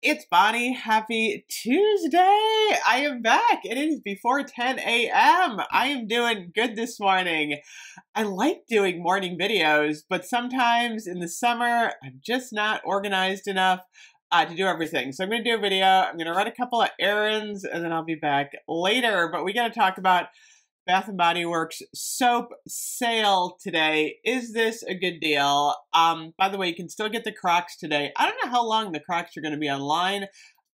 It's Bonnie. Happy Tuesday. I am back. It is before 10 a.m. I am doing good this morning. I like doing morning videos, but sometimes in the summer, I'm just not organized enough to do everything. So I'm going to do a video. I'm going to run a couple of errands and then I'll be back later. But we got to talk about Bath & Body Works soap sale today. Is this a good deal? By the way, you can still get the Crocs today. I don't know how long the Crocs are going to be online.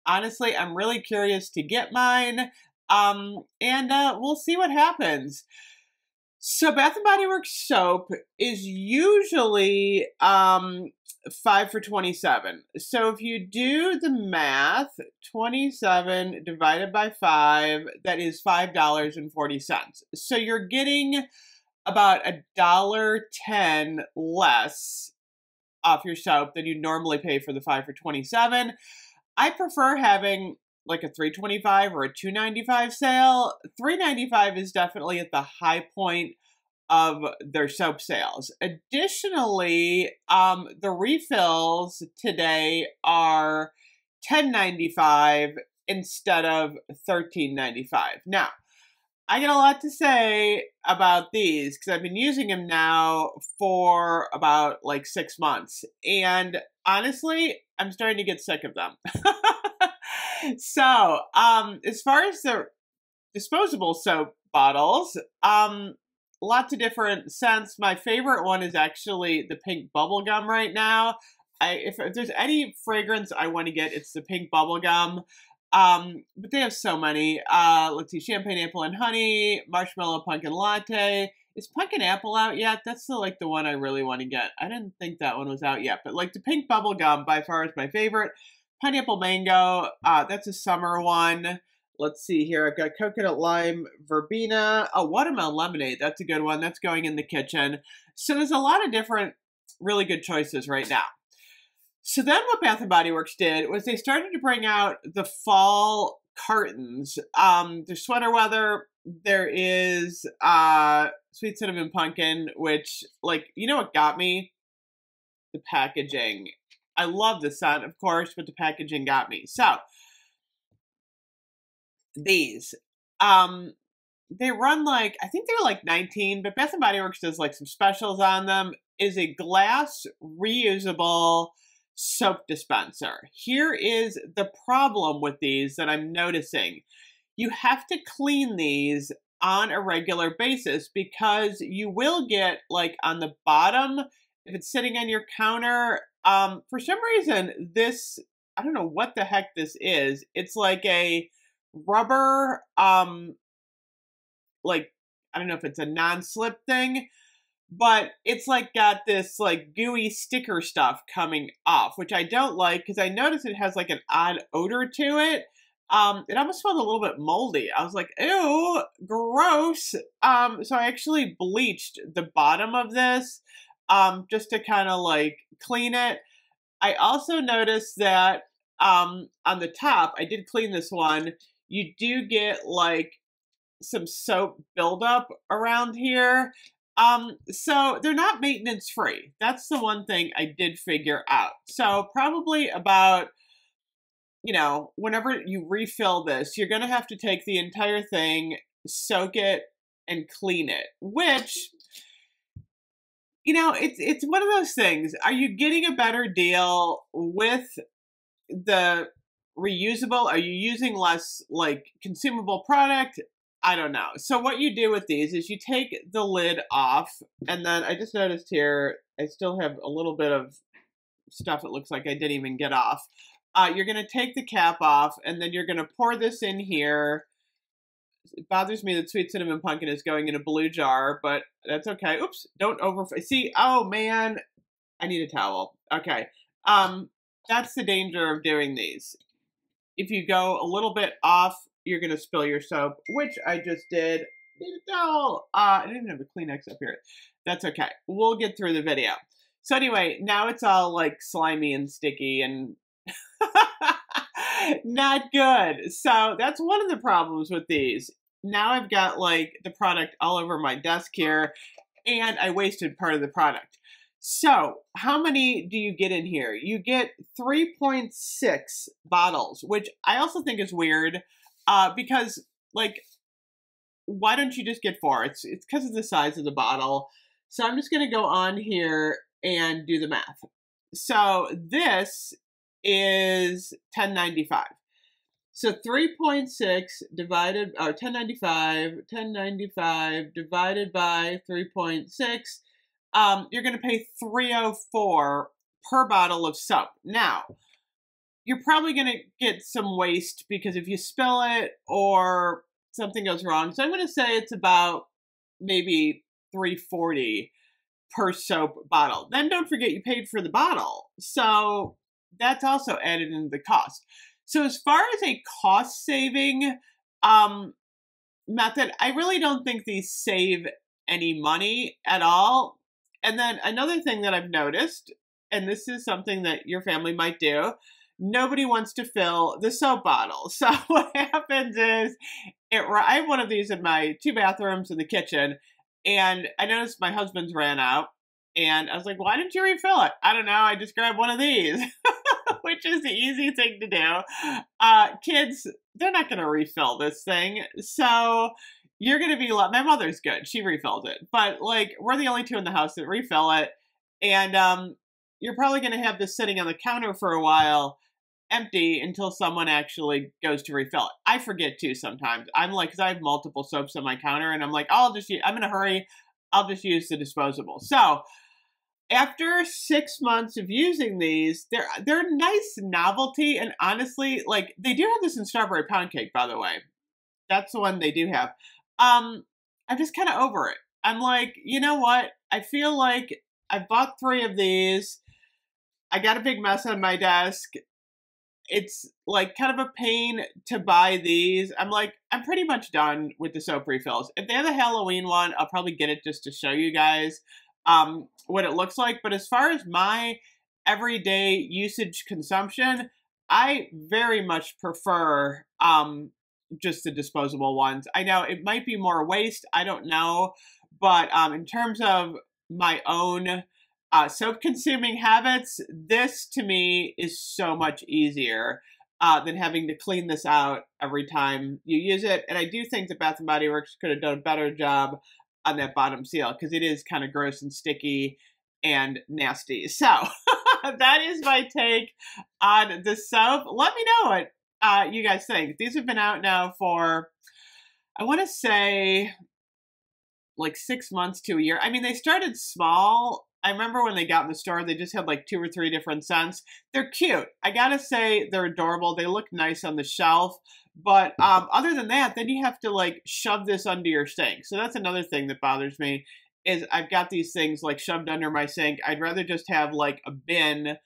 Honestly, I'm really curious to get mine. We'll see what happens. So Bath & Body Works soap is usually 5 for $27. So if you do the math, 27 divided by 5, that is $5.40. So you're getting about $1.10 less off your soap than you normally pay for the 5 for $27. I prefer having like a $3.25 or a $2.95 sale. $3.95 is definitely at the high point of their soap sales. Additionally, the refills today are $10.95 instead of $13.95. Now, I get a lot to say about these because I've been using them now for about like 6 months. And honestly, I'm starting to get sick of them. So, as far as the disposable soap bottles, lots of different scents. My favorite one is actually the pink bubble gum right now. If there's any fragrance I want to get, it's the pink bubble gum. But they have so many. Let's see, champagne apple and honey, marshmallow pumpkin latte. Is pumpkin apple out yet? That's the one I really want to get. I didn't think that one was out yet, but like the pink bubble gum by far is my favorite. Pineapple mango, that's a summer one. Let's see here. I've got coconut lime verbena. Oh, watermelon lemonade. That's a good one. That's going in the kitchen. So there's a lot of different really good choices right now. So then what Bath & Body Works did was they started to bring out the fall cartons. There's sweater weather. There is sweet cinnamon pumpkin, which, like, you know what got me? The packaging. I love the scent, of course, but the packaging got me. So these, they run like, I think they're like 19, but Bath & Body Works does like some specials on them. Is a glass reusable soap dispenser. Here is the problem with these that I'm noticing. You have to clean these on a regular basis because you will get like on the bottom, if it's sitting on your counter, for some reason this, I don't know what the heck this is. It's like a rubber, like, I don't know if it's a non-slip thing, but it's like got this like gooey sticker stuff coming off, which I don't like because I noticed it has like an odd odor to it. It almost smelled a little bit moldy. I was like, ew, gross. So I actually bleached the bottom of this, just to kind of like clean it. I also noticed that, on the top, I did clean this one, you do get like some soap buildup around here. So they're not maintenance free. That's the one thing I did figure out. So probably about, you know, whenever you refill this, you're going to have to take the entire thing, soak it, and clean it, which, you know, it's one of those things. Are you getting a better deal with the reusable? Are you using less like consumable product? I don't know. So what you do with these is you take the lid off, and then I just noticed here, I still have a little bit of stuff it looks like I didn't even get off. You're going to take the cap off, and then you're going to pour this in here. It bothers me that sweet cinnamon pumpkin is going in a blue jar, but that's okay. Oops, don't see, oh man, I need a towel. Okay. That's the danger of doing these. If you go a little bit off, you're going to spill your soap, which I just did. Need a towel. I didn't even have a Kleenex up here. That's okay. We'll get through the video. So anyway, now it's all like slimy and sticky and not good. So that's one of the problems with these. Now I've got like the product all over my desk here, and I wasted part of the product. So, how many do you get in here? You get 3.6 bottles, which I also think is weird because, like, why don't you just get 4? It's because of the size of the bottle. So, I'm just going to go on here and do the math. So, this is 10.95. So 3.6 divided, or 10.95 divided by 3.6, you're going to pay $3.04 per bottle of soap. Now, you're probably going to get some waste because if you spill it or something goes wrong. So I'm going to say it's about maybe $3.40 per soap bottle. Then don't forget you paid for the bottle. So that's also added into the cost. So as far as a cost saving method, I really don't think these save any money at all. And then another thing that I've noticed, and this is something that your family might do, nobody wants to fill the soap bottle. So what happens is, I have one of these in my 2 bathrooms in the kitchen, and I noticed my husband's ran out, and I was like, why didn't you refill it? I don't know, I just grabbed one of these. Which is the easy thing to do. Kids, they're not going to refill this thing. So you're going to be, my mother's good. She refills it. But like, we're the only 2 in the house that refill it. And you're probably going to have this sitting on the counter for a while, empty, until someone actually goes to refill it. I forget too sometimes. I'm like, because I have multiple soaps on my counter, and I'm like, oh, I'm in a hurry. I'll just use the disposable. So after 6 months of using these, they're a nice novelty, and honestly, like, they do have this in strawberry pound cake, by the way. That's the one they do have. I'm just kind of over it. I'm like, you know what? I feel like I bought 3 of these. I got a big mess on my desk. It's like kind of a pain to buy these. I'm like, I'm pretty much done with the soap refills. If they have a Halloween one, I'll probably get it just to show you guys what it looks like. But as far as my everyday usage consumption, I very much prefer just the disposable ones. I know it might be more waste, I don't know, but in terms of my own soap consuming habits, this to me is so much easier than having to clean this out every time you use it. And I do think that Bath & Body Works could have done a better job on that bottom seal, because it is kind of gross and sticky and nasty. So that is my take on the soap. Let me know what you guys think. These have been out now for, I want to say, like 6 months to a year. I mean, they started small. I remember when they got in the store, they just had like 2 or 3 different scents. They're cute. I gotta say, they're adorable. They look nice on the shelf. But other than that, then you have to like shove this under your sink. So that's another thing that bothers me, is I've got these things like shoved under my sink. I'd rather just have like a bin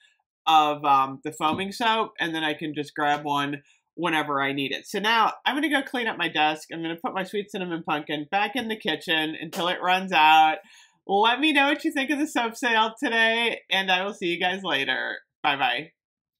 of the foaming soap, and then I can just grab one whenever I need it. So now I'm going to go clean up my desk. I'm going to put my sweet cinnamon pumpkin back in the kitchen until it runs out. Let me know what you think of the soap sale today, and I will see you guys later. Bye-bye.